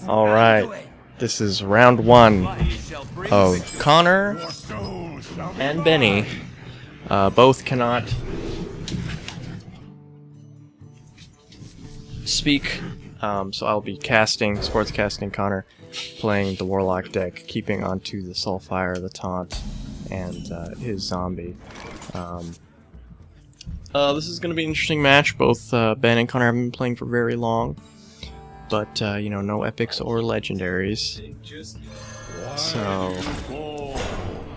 Alright, this is round 1 of Connor and Benny. Both cannot speak, so I'll be sports casting Connor, playing the Warlock deck, keeping onto the Soulfire, the Taunt, and his Zombie. This is going to be an interesting match. Both Ben and Connor haven't been playing for very long, but you know, no epics or legendaries. So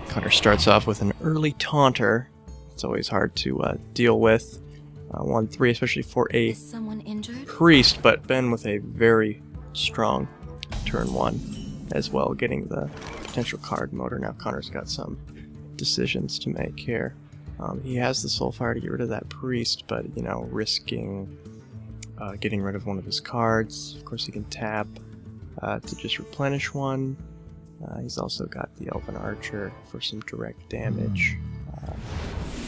Connor starts off with an early Taunter. It's always hard to deal with. 1/3, especially for a priest, but Ben with a very strong turn 1 as well, getting the potential card motor. Now Connor's got some decisions to make here. He has the Soulfire to get rid of that priest, but, you know, risking getting rid of one of his cards. Of course, he can tap to just replenish one. He's also got the Elven Archer for some direct damage.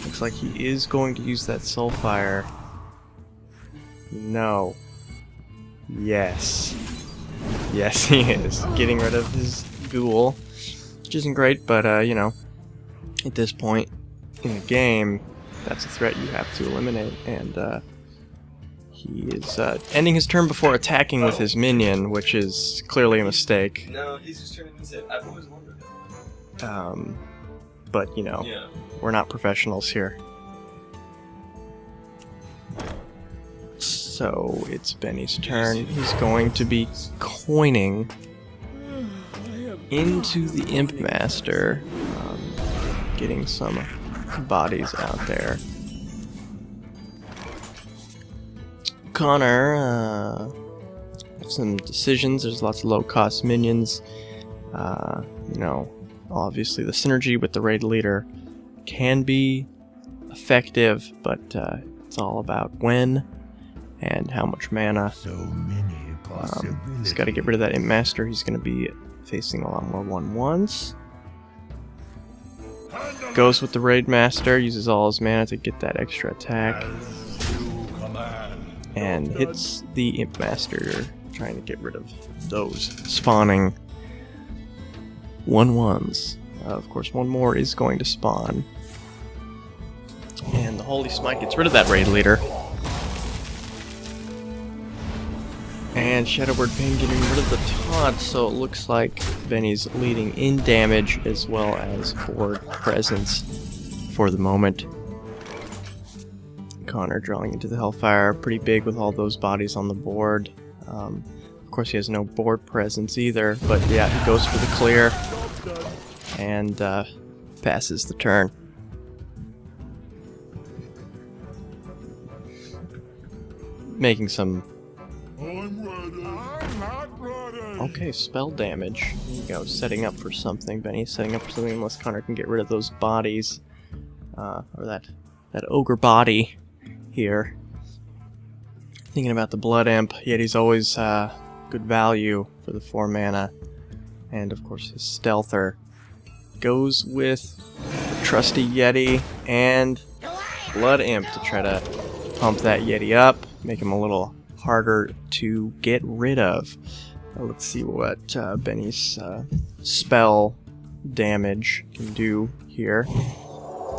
Looks like he is going to use that Soulfire. No. Yes. Yes, he is. Getting rid of his Ghoul, which isn't great, but, you know, at this point in the game, that's a threat you have to eliminate, and he is ending his turn before attacking with his minion, which is clearly a mistake. No, he's just turning his head. I've always wondered that. But, you know, we're not professionals here. So, it's Benny's turn. He's going to be coining into the Imp Master, getting some bodies out there. Connor, some decisions. There's lots of low-cost minions. You know, obviously the synergy with the raid leader can be effective, but it's all about when and how much mana. He's got to get rid of that Imp Master. He's going to be facing a lot more 1/1s. Goes with the Raid Master, uses all his mana to get that extra attack, and hits the Imp Master, trying to get rid of those spawning 1/1s. Of course, one more is going to spawn, and the Holy Smite gets rid of that Raid Leader. And Shadowword Pain getting rid of the taunt, so it looks like Benny's leading in damage as well as board presence for the moment. Connor drawing into the Hellfire, pretty big with all those bodies on the board. Of course, he has no board presence either, but yeah, he goes for the clear and passes the turn. Making some... Okay, spell damage. There you go, setting up for something. Benny's setting up for something unless Connor can get rid of those bodies. Or that ogre body here. Thinking about the Blood Imp, yet he's always good value for the 4 mana. And of course his Stealther goes with the trusty Yeti and Blood Imp to try to pump that Yeti up, make him a little harder to get rid of. Let's see what Benny's spell damage can do here.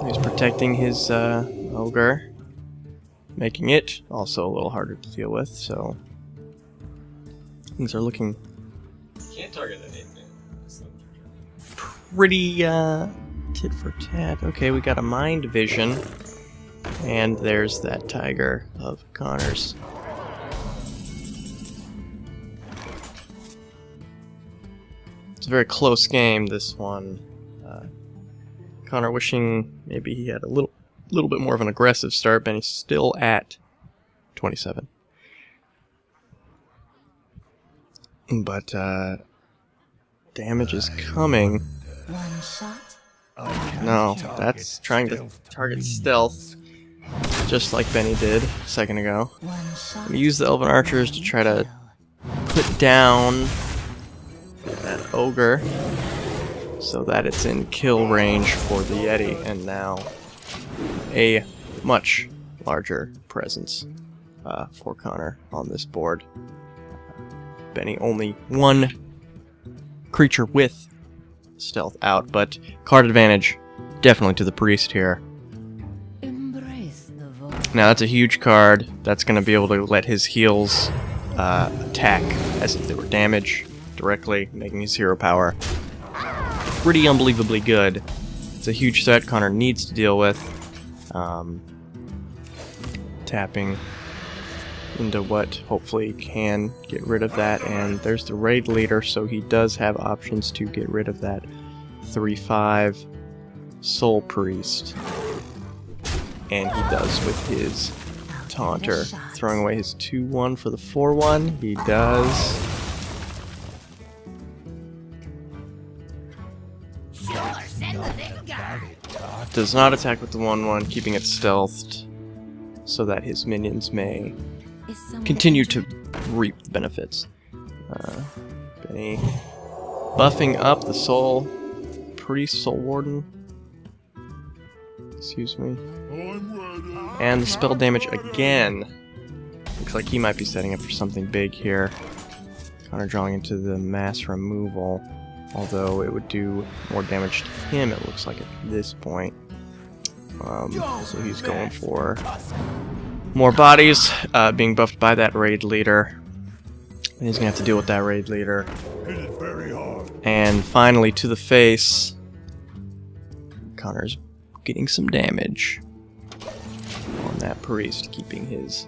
He's protecting his ogre, making it also a little harder to deal with, so things are looking Can't target that 8-man. pretty tit for tat. Okay, we got a Mind Vision, and there's that Tiger of Connor's. It's a very close game, this one. Connor wishing maybe he had a little bit more of an aggressive start, but he's still at 27. But damage is coming. One shot. No, that's trying to target stealth, just like Benny did a second ago. I'm gonna use the Elven Archers to try to put down that ogre so that it's in kill range for the Yeti, and now a much larger presence for Connor on this board. Benny only one creature with stealth out, but card advantage definitely to the priest here. Now that's a huge card. That's going to be able to let his heals attack as if they were damage directly, making his hero power pretty unbelievably good. It's a huge threat Connor needs to deal with. Tapping into what hopefully can get rid of that, and there's the raid leader, so he does have options to get rid of that 3/5 soul priest, and he does with his taunter, throwing away his 2/1 for the 4/1. He does. Does not attack with the 1/1, keeping it stealthed so that his minions may continue to reap the benefits. Benny buffing up the soul priest, soul warden. Excuse me. And the spell damage again. Looks like he might be setting up for something big here. Connor drawing into the mass removal, although it would do more damage to him, it looks like, at this point. So he's going for more bodies being buffed by that raid leader. And he's going to have to deal with that raid leader. And finally, to the face, Connor's getting some damage on that priest, keeping his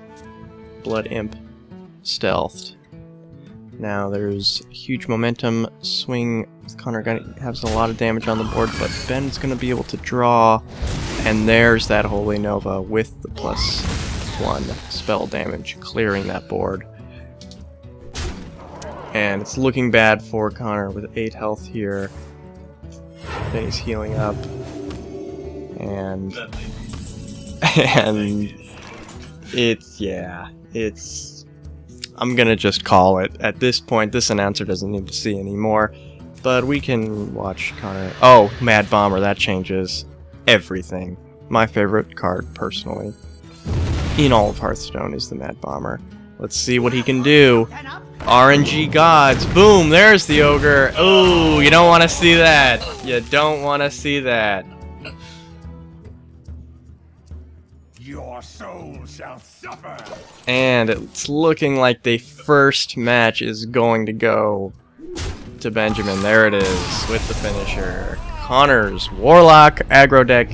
blood imp stealthed. Now there's a huge momentum swing. Connor has a lot of damage on the board, but Ben's going to be able to draw. And there's that Holy Nova with the +1 spell damage, clearing that board. And it's looking bad for Connor with 8 health here. Then he's healing up. And it's I'm gonna just call it. At this point, this announcer doesn't need to see anymore. But we can watch Connor. Oh, Mad Bomber, that changes everything. My favorite card, personally, in all of Hearthstone is the Mad Bomber. Let's see what he can do. RNG gods. Boom, there's the ogre. Ooh, you don't want to see that. You don't want to see that. Your soul shall suffer. And it's looking like the first match is going to go to Benjamin. There it is, with the finisher. Connor's Warlock aggro deck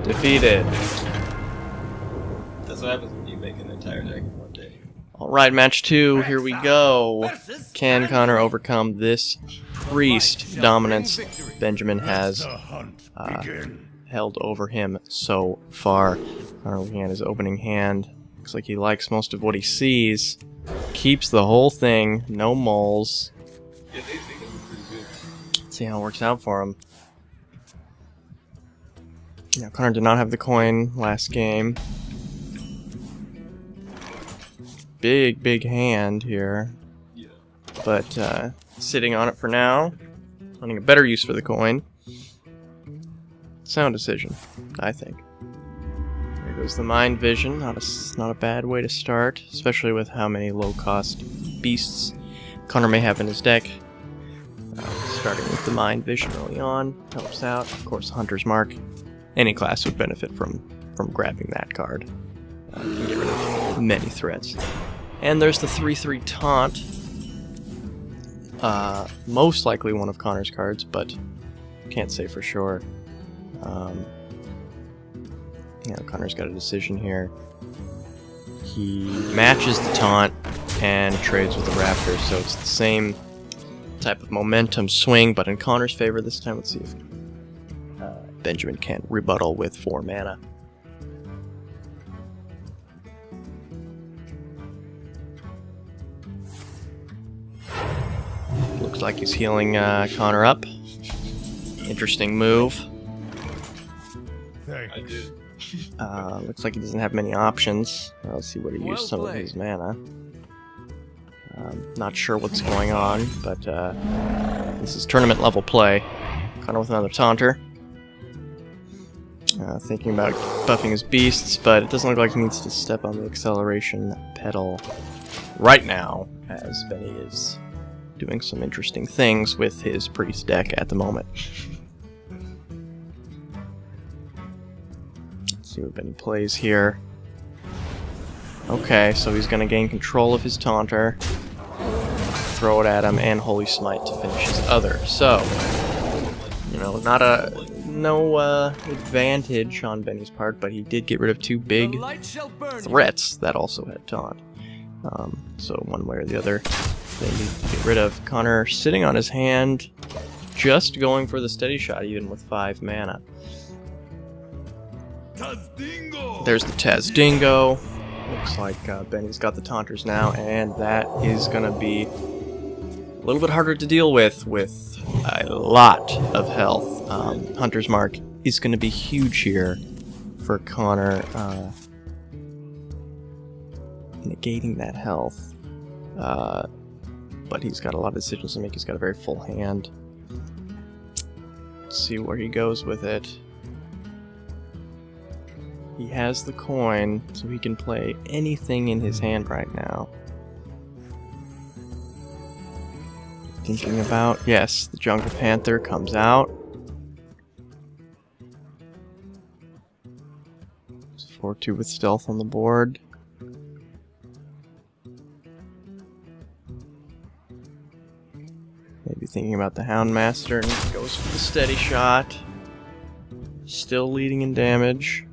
defeated. That's what happens when you make an entire deck in one day. Alright, match 2, here we go. Can Connor overcome this priest dominance Benjamin has held over him so far? Connor looking at his opening hand. Looks like he likes most of what he sees. Keeps the whole thing, no moles. Yeah, they think it was pretty good. Let's see how it works out for him. Now, Connor did not have the coin last game. Big hand here. Yeah. But sitting on it for now. Finding a better use for the coin. Sound decision, I think. There goes the Mind Vision. Not a bad way to start, especially with how many low-cost beasts Connor may have in his deck. Starting with the Mind Vision early on helps out. Of course, Hunter's Mark. Any class would benefit from grabbing that card. Can get rid of many threats. And there's the 3/3 Taunt. Most likely one of Connor's cards, but can't say for sure. Connor's got a decision here. He matches the Taunt and trades with the Raptor, so it's the same type of momentum swing, but in Connor's favor this time. Let's see if Benjamin can rebuttal with 4 mana. Looks like he's healing Connor up. Interesting move. I did. Looks like he doesn't have many options. Let's see what he used some of his mana. Not sure what's going on, but this is tournament level play. Connor with another Taunter. Thinking about buffing his beasts, but it doesn't look like he needs to step on the acceleration pedal right now, as Benny is doing some interesting things with his priest deck at the moment. Let's see what Benny plays here. Okay, so he's going to gain control of his Taunter, throw it at him, and Holy Smite to finish his other. So, you know, no advantage on Benny's part, but he did get rid of 2 big threats that also had taunt. So one way or the other, they need to get rid of. Connor sitting on his hand, just going for the steady shot, even with 5 mana. There's the Tazdingo. Looks like Benny's got the Taunters now, and that is going to be a little bit harder to deal with a lot of health. Hunter's Mark is going to be huge here for Connor, negating that health. But he's got a lot of decisions to make. He's got a very full hand. Let's see where he goes with it. He has the coin, so he can play anything in his hand right now. Thinking about, yes, the Jungle Panther comes out. 4-2 with stealth on the board. Maybe thinking about the Houndmaster and goes for the steady shot. Still leading in damage.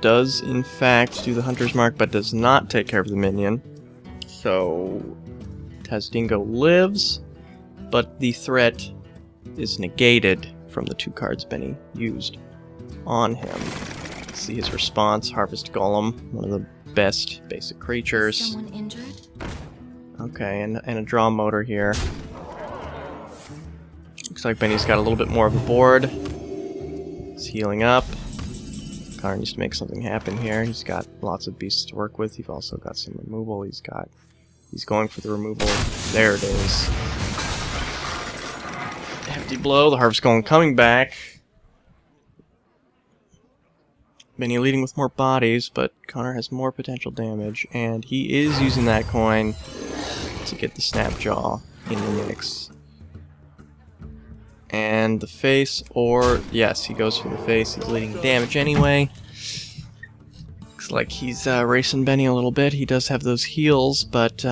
Does in fact do the Hunter's Mark, but does not take care of the minion. So Tazdingo lives, but the threat is negated from the 2 cards Benny used on him. See his response: Harvest Golem, one of the best basic creatures. Someone injured? Okay, and a draw motor here. Looks like Benny's got a little bit more of a board. He's healing up. Connor needs to make something happen here. He's got lots of beasts to work with. He's also got some removal. He's going for the removal. There it is. Hefty blow. The Harvest Golem coming back. Benny leading with more bodies, but Connor has more potential damage, and he is using that coin to get the Snapjaw in the mix. And the face, or yes, he goes for the face. He's leading damage anyway. Looks like he's racing Benny a little bit. He does have those heals, but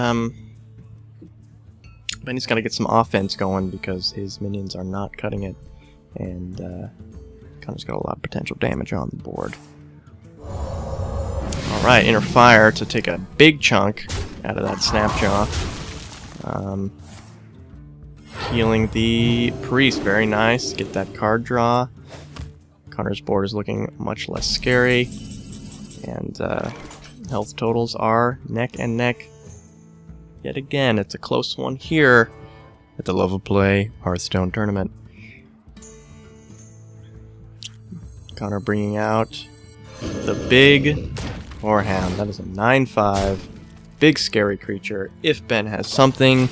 Benny's got to get some offense going because his minions are not cutting it, and Connor's got a lot of potential damage on the board. All right, Inner Fire to take a big chunk out of that Snapjaw. Healing the Priest, very nice. Get that card draw. Connor's board is looking much less scary. And health totals are neck and neck. Yet again, it's a close one here at the Love of Play Hearthstone tournament. Connor bringing out the big Warhound. That is a 9/5. Big scary creature. If Ben has something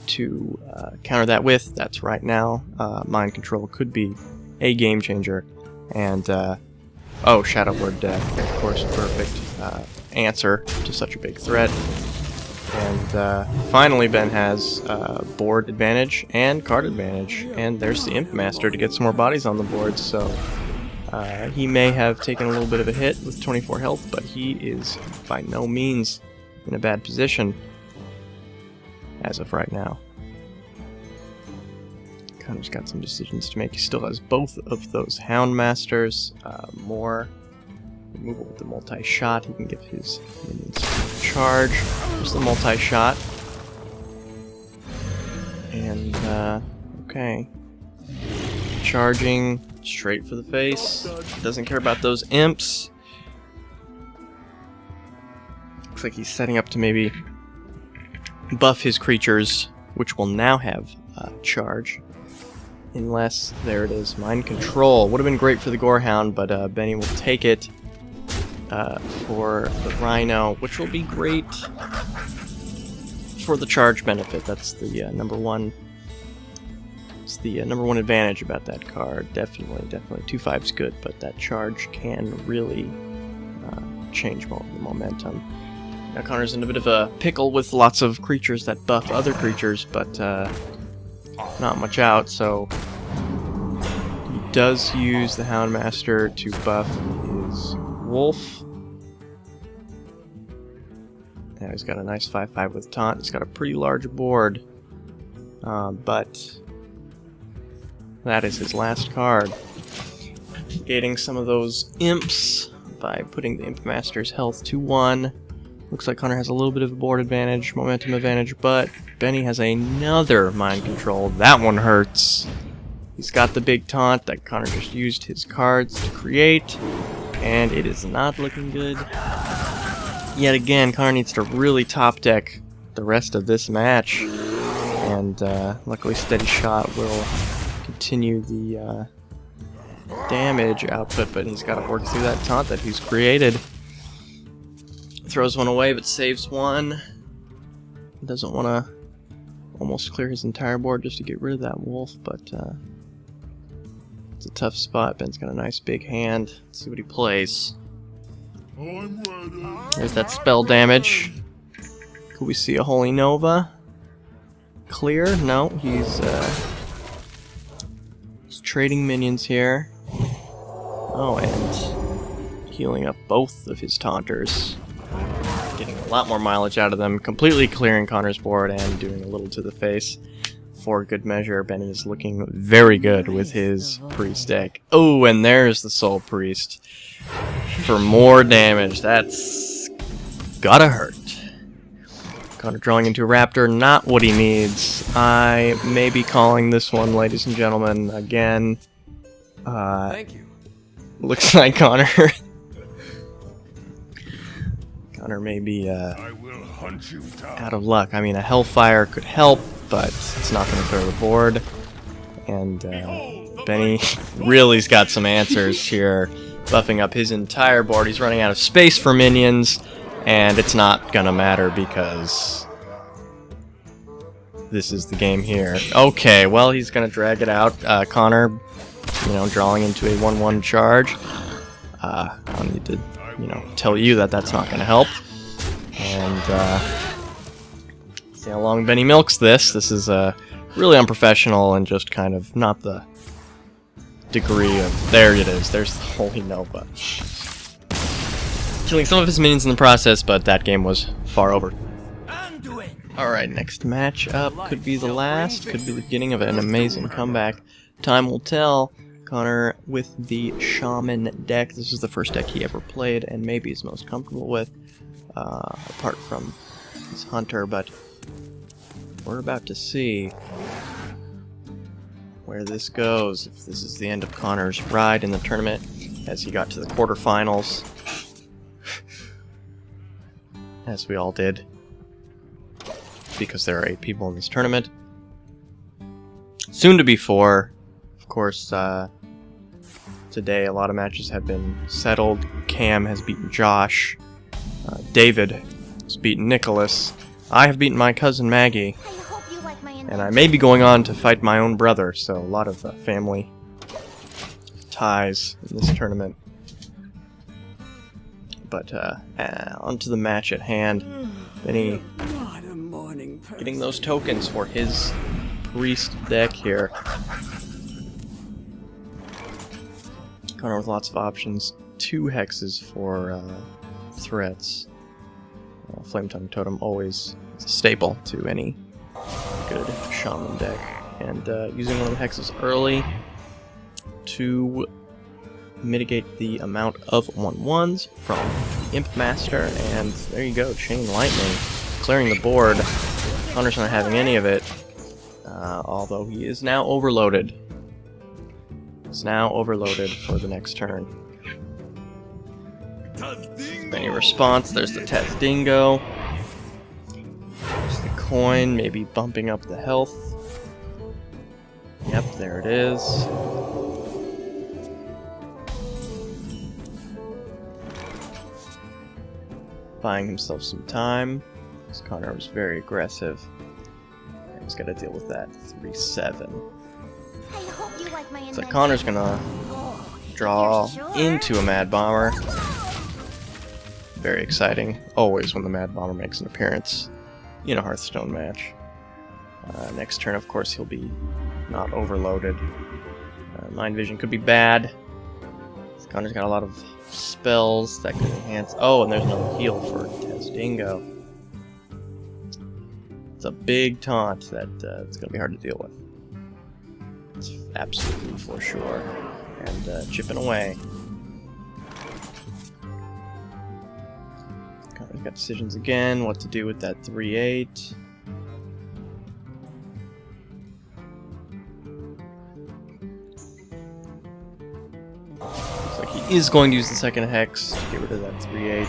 to counter that with, that's right now. Mind Control could be a game changer. And, oh, Shadow Word Death, of course, perfect answer to such a big threat. And finally, Ben has board advantage and card advantage. And there's the Imp Master to get some more bodies on the board. So he may have taken a little bit of a hit with 24 health, but he is by no means in a bad position as of right now. Connor's got some decisions to make. He still has both of those Houndmasters. More removal with the multi-shot. He can give his minions a charge. There's the multi-shot. And, okay. Charging straight for the face. Doesn't care about those imps. Looks like he's setting up to maybe buff his creatures, which will now have charge. Unless, there it is, Mind Control. Would have been great for the Gorehound, but Benny will take it for the Rhino, which will be great for the charge benefit. That's the number one. It's the number one advantage about that card. Definitely. 2/5's good, but that charge can really change the momentum. Now Connor's in a bit of a pickle with lots of creatures that buff other creatures, but not much out, so he does use the Houndmaster to buff his wolf. Now he's got a nice 5/5 with taunt. He's got a pretty large board, but that is his last card. Gating some of those imps by putting the Imp Master's health to 1. Looks like Connor has a little bit of a board advantage, momentum advantage, but Benny has another mind control. That one hurts. He's got the big taunt that Connor just used his cards to create, and it is not looking good. Yet again, Connor needs to really top deck the rest of this match, and luckily Steady Shot will continue the damage output, but he's got to work through that taunt that he's created. Throws one away, but saves one. Doesn't want to almost clear his entire board just to get rid of that wolf, but it's a tough spot. Ben's got a nice big hand. Let's see what he plays. There's that spell damage. Could we see a Holy Nova? Clear? No, he's trading minions here. Oh, and healing up both of his taunters. Getting a lot more mileage out of them, completely clearing Connor's board and doing a little to the face. For good measure, Benny is looking very good with his priest deck. Oh, and there's the Soul Priest for more damage. That's gotta hurt. Connor drawing into a Raptor, not what he needs. I may be calling this one, ladies and gentlemen, again. Thank you. Looks like Connor may be I will hunt you down. out of luck. I mean, a Hellfire could help, but it's not going to clear the board. And Benny really's got some answers here, buffing up his entire board. He's running out of space for minions, and it's not going to matter because this is the game here. Okay, well, he's going to drag it out. Connor, drawing into a 1/1 charge. I don't need to, tell you that that's not going to help. And see how long Benny milks this. This is really unprofessional and just kind of not the degree of... There it is. There's the Holy Nova. Killing some of his minions in the process, but that game was far over. Alright, next match up could be the last, could be the beginning of an amazing comeback. Time will tell. Connor with the Shaman deck. This is the first deck he ever played and maybe is most comfortable with, apart from his Hunter, but we're about to see where this goes, if this is the end of Connor's ride in the tournament, as he got to the quarterfinals, as we all did, because there are 8 people in this tournament. Soon to be 4. Of course, today a lot of matches have been settled. Cam has beaten Josh. David has beaten Nicholas. I have beaten my cousin Maggie. And I may be going on to fight my own brother, so a lot of family ties in this tournament. But on to the match at hand. Benny getting those tokens for his priest deck here. Connor with lots of options. 2 hexes for threats. Flame Tongue Totem always is a staple to any good shaman deck. And using one of the hexes early to mitigate the amount of 1/1s from the Imp Master. And there you go, Chain Lightning. Clearing the board. Connor's not having any of it. Although he is now overloaded. Is now overloaded for the next turn. Any response? There's the Test-Dingo. There's the coin, maybe bumping up the health. Yep, there it is. Buying himself some time, because Connor was very aggressive. He's got to deal with that 3/7. So Connor's gonna draw into a Mad Bomber. very exciting, always when the Mad Bomber makes an appearance in a Hearthstone match. Next turn, of course, he'll be not overloaded. Mind Vision could be bad. Connor's got a lot of spells that could enhance... Oh, and there's another heal for Tasdingo. It's a big taunt that it's going to be hard to deal with. It's absolutely for sure. And chipping away. Connor's got decisions again, what to do with that 3/8. He is going to use the second hex to get rid of that 3/8.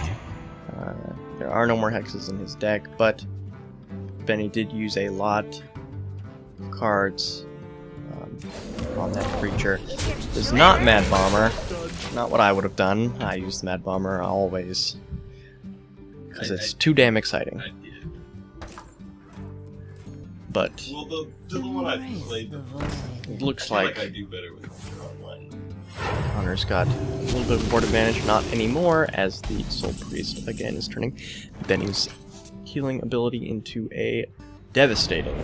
There are no more hexes in his deck, but Benny did use a lot of cards on that creature. It's not Mad Bomber. Not what I would have done. I use the Mad Bomber always. Because it's too damn exciting. I did. But Well, the one I played, it looks I like I do better with online. Connor's got a little bit of board advantage, not anymore, as the Soul Priest again is turning Benny's healing ability into a devastating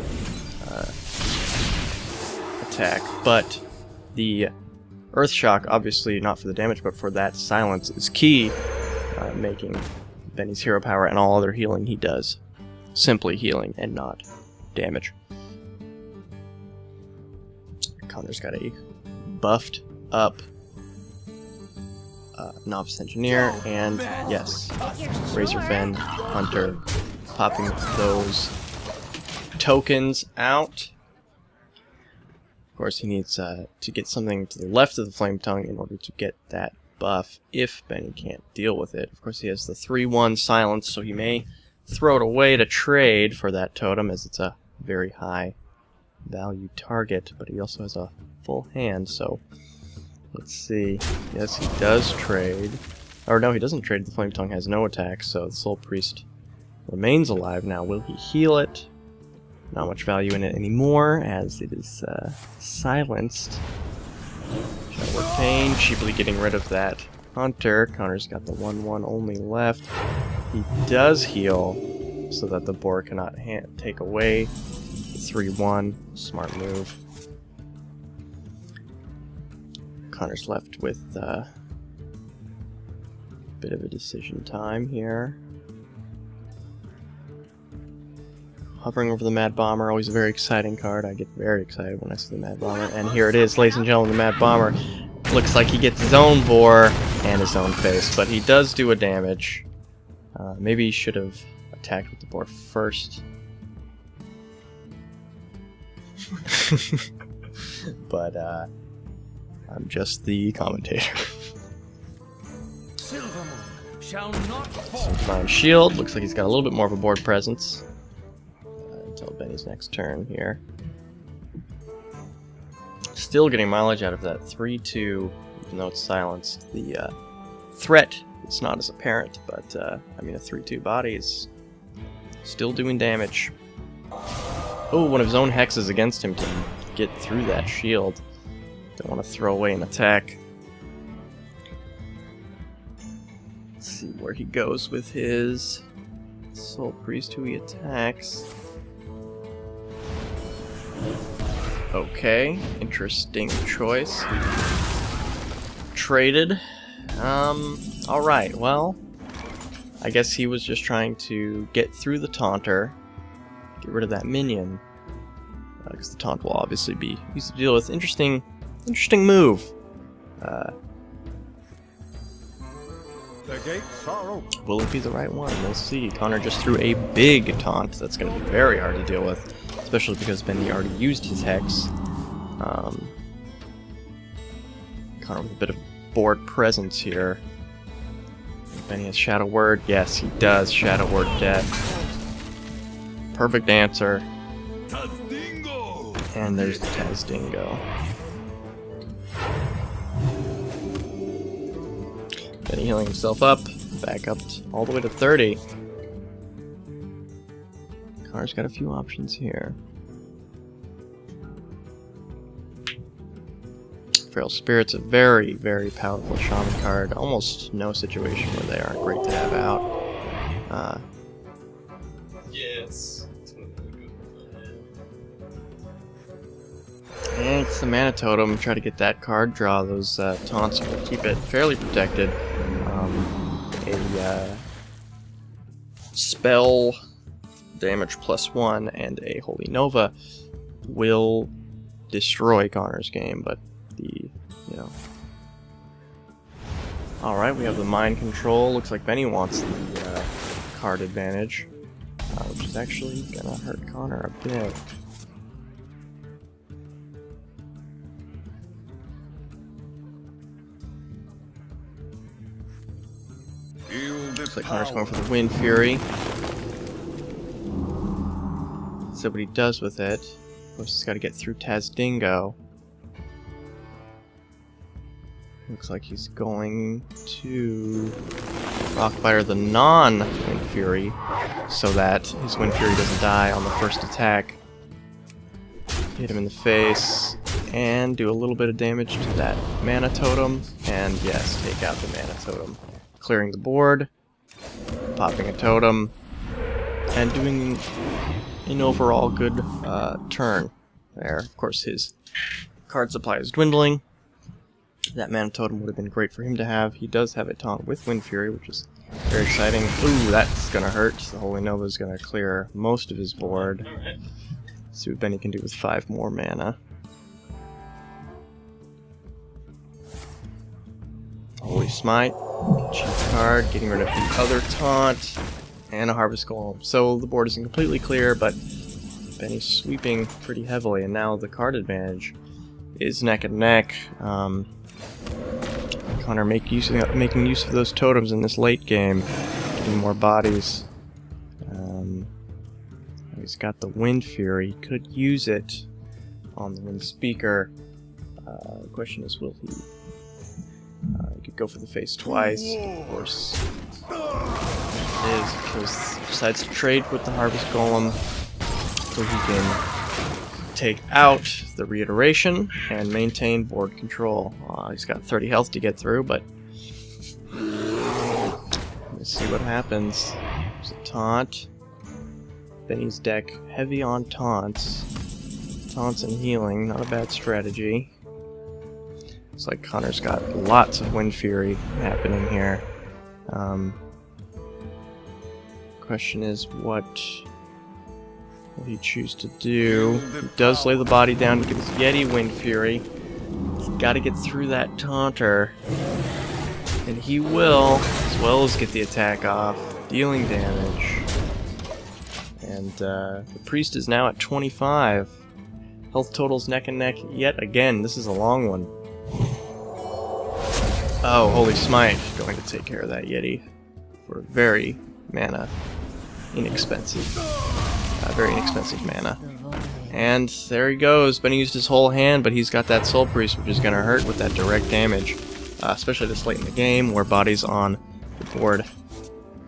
attack. But the Earth Shock, obviously not for the damage, but for that silence, is key, making Benny's hero power and all other healing he does simply healing and not damage. Connor's got a buffed up Novice Engineer, and yes, Razor Fen, Hunter, popping those tokens out. Of course, he needs to get something to the left of the Flame Tongue in order to get that buff if Benny can't deal with it. Of course, he has the 3/1 silence, so he may throw it away to trade for that totem, as it's a very high value target, but he also has a full hand, so let's see. Yes, he does trade. Or no, he doesn't trade. The Flame Tongue has no attack, so the Soul Priest remains alive. Now, will he heal it? Not much value in it anymore, as it is silenced. Shadow Word Pain, cheaply getting rid of that Hunter. Connor's got the 1/1 only left. He does heal, so that the board cannot take away the 3/1. Smart move. Connor's left with a bit of a decision time here. Hovering over the Mad Bomber, always a very exciting card. I get very excited when I see the Mad Bomber. And here it is, ladies and gentlemen, the Mad Bomber. Looks like he gets his own boar and his own face, but he does do a damage. Maybe he should have attacked with the boar first. But I'm just the commentator. Shall not fall. Some Divine Shield. Looks like he's got a little bit more of a board presence. Until Benny's next turn here. Still getting mileage out of that 3/2, even though it's silenced. The threat is not as apparent, but I mean, a 3/2 body is still doing damage. Oh, one of his own hexes against him to get through that shield. Don't want to throw away an attack. Let's see where he goes with his Soul Priest, who he attacks. Okay, interesting choice. Traded. Alright, well, I guess he was just trying to get through the taunter, get rid of that minion, because the taunt will obviously be easy to deal with. Interesting move. The gates are open. Will it be the right one? We'll see. Connor just threw a big taunt that's going to be very hard to deal with, especially because Benny already used his hex. Connor with a bit of board presence here. Benny has Shadow Word. Yes, he does. Shadow Word Death. Perfect answer. Tasdingo. And there's the Tasdingo. Benny healing himself up. Back up all the way to 30. Connor's got a few options here. Feral Spirit's a very, very powerful shaman card. Almost no situation where they aren't great to have out. Yes. It's one of the good ones. And it's the Mana Totem. Try to get that card draw. Those taunts will keep it fairly protected. A spell damage +1 and a Holy Nova will destroy Connor's game, but Alright, we have the mind control. Looks like Benny wants the card advantage, which is actually gonna hurt Connor a bit. Looks like Connor's going for the Wind Fury. So what he does with it, of course he's got to get through Tazdingo. Looks like he's going to Rockbiter the non-Wind Fury, so that his Wind Fury doesn't die on the first attack. Hit him in the face, and do a little bit of damage to that Mana Totem, and yes, take out the Mana Totem. Clearing the board, popping a totem, and doing an overall good turn there. Of course, his card supply is dwindling. That Mana Totem would have been great for him to have. He does have a taunt with Wind Fury, which is very exciting. Ooh, that's gonna hurt. The Holy Nova is gonna clear most of his board. See what Benny can do with 5 more mana. Holy Smite, cheap card, getting rid of the other taunt, and a Harvest Golem. So the board isn't completely clear, but Benny's sweeping pretty heavily, and now the card advantage is neck and neck. Connor making use of those totems in this late game, getting more bodies. He's got the Wind Fury, could use it on the Wind Speaker. The question is, will he? He could go for the face twice, of course. Decides to trade with the Harvest Golem, so he can take out the Reiteration and maintain board control. He's got 30 health to get through, but let's see what happens. There's a taunt. Benny's deck heavy on taunts. Taunts and healing, not a bad strategy. Looks like Connor's got lots of Wind Fury happening here. Question is, what will he choose to do? He does lay the body down to get his Yeti Wind Fury. He's got to get through that taunter. And he will, as well as get the attack off, dealing damage. And the priest is now at 25. Health totals neck and neck yet again. This is a long one. Oh, Holy Smite, going to take care of that Yeti for very inexpensive mana. And there he goes. Benny used his whole hand, but he's got that Soul Priest, which is going to hurt with that direct damage, especially this late in the game where bodies on the board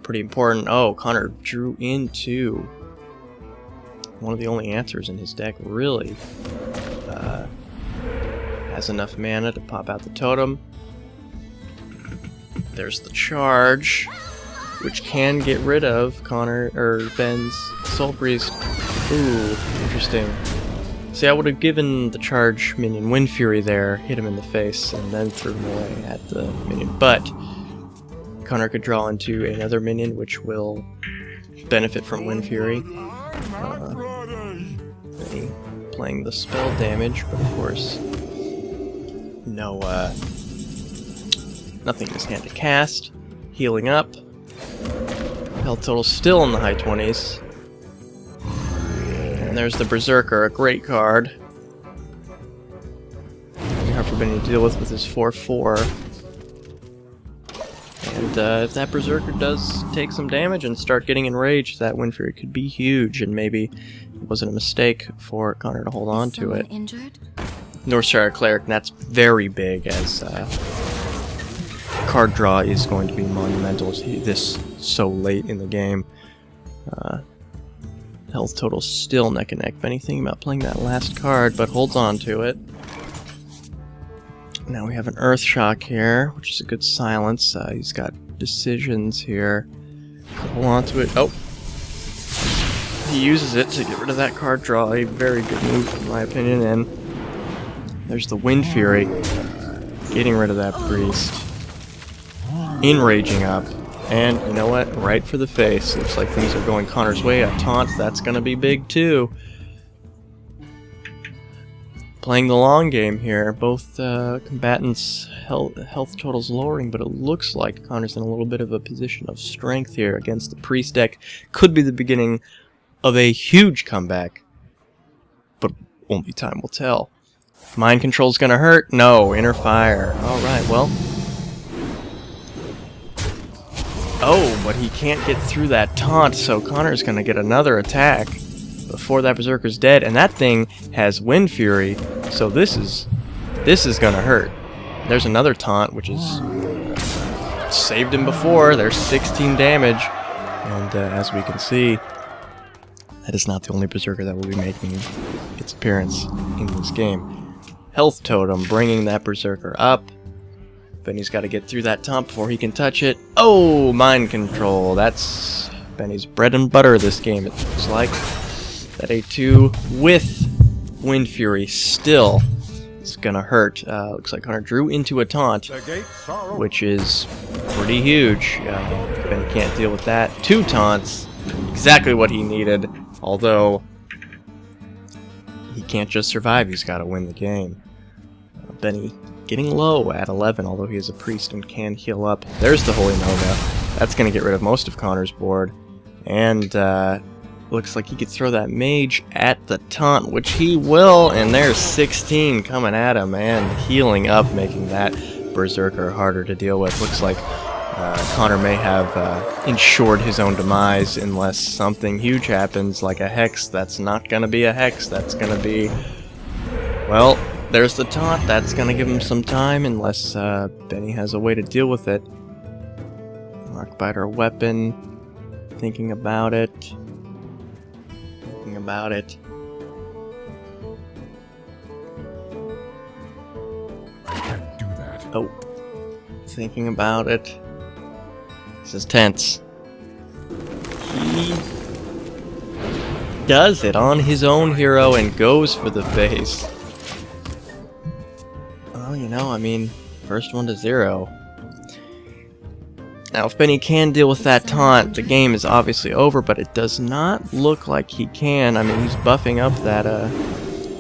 pretty important. Oh, Connor drew into one of the only answers in his deck, really. Has enough mana to pop out the totem. There's the charge, which can get rid of Ben's Soul Priest. Ooh, interesting. See, I would have given the charge minion Wind Fury there, hit him in the face, and then threw him away at the minion. But Connor could draw into another minion, which will benefit from Wind Fury. Playing the spell damage, but of course, nothing in his hand to cast. Healing up. Health total still in the high 20s. And there's the Berserker, a great card. Hard for Benny to deal with his 4/4. And if that Berserker does take some damage and start getting enraged, that Wind Fury could be huge, and maybe it wasn't a mistake for Connor to hold on to it. Injured? Northshire Cleric, and that's very big, as card draw is going to be monumental this so late in the game. Health total still neck and neck. Benny thinking about playing that last card, but holds on to it. Now we have an Earth Shock here, which is a good silence. He's got decisions here. Hold on to it. Oh! He uses it to get rid of that card draw. A very good move, in my opinion. And there's the Wind Fury. Getting rid of that Priest. Enraging up. And, you know what? Right for the face. Looks like things are going Connor's way. A taunt, that's gonna be big too. Playing the long game here. Both combatants' health totals lowering, but it looks like Connor's in a little bit of a position of strength here against the Priest deck. Could be the beginning of a huge comeback, but only time will tell. Mind Control's gonna hurt? No. Inner Fire. Alright, well. Oh, but he can't get through that taunt, so Connor's gonna get another attack before that Berserker's dead, and that thing has Wind Fury, so this is gonna hurt. There's another taunt, which is saved him before. There's 16 damage, and as we can see, that is not the only Berserker that will be making its appearance in this game. Health Totem bringing that Berserker up. Benny's got to get through that taunt before he can touch it. Oh, Mind Control. That's Benny's bread and butter this game, it looks like. That A2 with Wind Fury still is gonna hurt. Looks like Connor drew into a taunt, which is pretty huge. Benny can't deal with that. 2 taunts, exactly what he needed. Although he can't just survive, he's got to win the game. Benny getting low at 11, although he is a priest and can heal up. There's the Holy Nova. That's gonna get rid of most of Connor's board, and looks like he could throw that mage at the taunt, which he will, and there's 16 coming at him and healing up, making that Berserker harder to deal with. Looks like Connor may have ensured his own demise unless something huge happens, like a Hex. That's not going to be a Hex, that's going to be... Well, there's the taunt. That's going to give him some time unless Benny has a way to deal with it. Rockbiter weapon, thinking about it. About it. I can't do that. Oh. Thinking about it. This is tense. He does it on his own hero and goes for the face. Well, you know, I mean, first one to 0. Now, if Benny can deal with that taunt, the game is obviously over, but it does not look like he can. I mean, he's buffing up that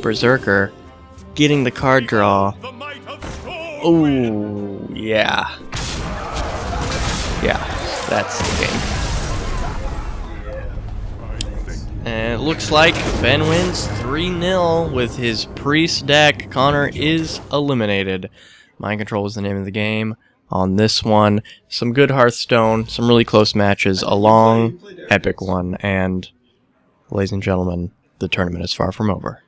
Berserker, getting the card draw. Oh, yeah. Yeah, that's the game. And it looks like Ben wins 3-0 with his Priest deck. Connor is eliminated. Mind Control is the name of the game. On this one, some good Hearthstone, some really close matches, a long, epic one, and, ladies and gentlemen, the tournament is far from over.